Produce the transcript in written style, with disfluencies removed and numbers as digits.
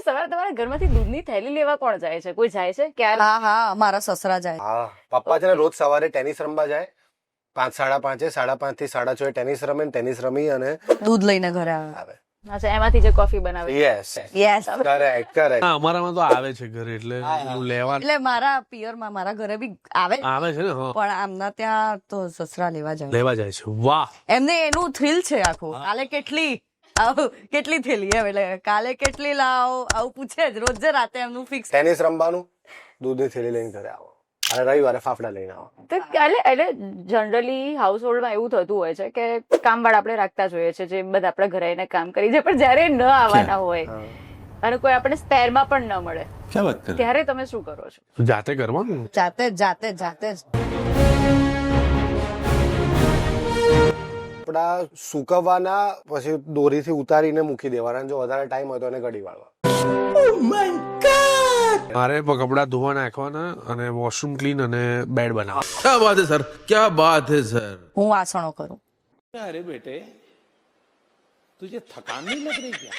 સવારે તમારા ઘરમાંથી દૂધની થેલી લેવા કોણ જાય છે? કોઈ જાય છે ક્યારે? હા મારા સસરા જાય. હા, પપ્પા છે ને રોજ સવારે ટેનિસ રમવા જાય. 5:30 5:30 થી 6:30 ટેનિસ રમે, ટેનિસ રમી અને દૂધ લઈને ઘરે આવે. અચ્છા, એમાંથી જે કોફી બનાવે. Yes yes. કરેક્ટ હા, અમારામાં તો આવે છે ઘરે, એટલે હું લેવા એટલે મારા પિયરમાં મારા ઘરે બી આવે આવે છે ને. હા, પણ આમના ત્યાં તો સસરા લેવા જાય. લેવા જાય છે. વાહ, એમને એનું થ્રિલ છે આખું. કાલે કેટલી થેલી એમ, એટલે કાલે કેટલી લાવો આવું પૂછે જ રોજ રાતે એમનું ફિક્સ. ટેનિસ રમવાનું, દૂધની થેલી લઈને ઘરે આવો અને રવિવારે ફાફડા લઈને આવો. તો એટલે જનરલી હાઉસ હોલ્ડમાં એવું થતું હોય છે કે કામવાળા આપણે રાખતા જોઈએ છે જે બધા આપણા ઘરે આવીને કામ કરી જાય, પણ જયારે ન આવવાના હોય અને કોઈ આપણે સ્પેરમાં પણ ન મળે ત્યારે તમે શું કરો છો? જાતે કરવાનું. જાતે જ કપડા સુકવવાના, પછી દોરીથી ઉતારીને મૂકી દેવાના. જો વધારે ટાઈમ હોય તો એને ઘડી વાળવા. મારે કપડા ધોવા નાખવાના અને વોશરૂમ ક્લીન અને બેડ બનાવવા. ક્યા બાત હે સર, ક્યા બાત હે સર. હું વાસણો કરું. अरे बेटे तुझे थकान नहीं लग रही क्या?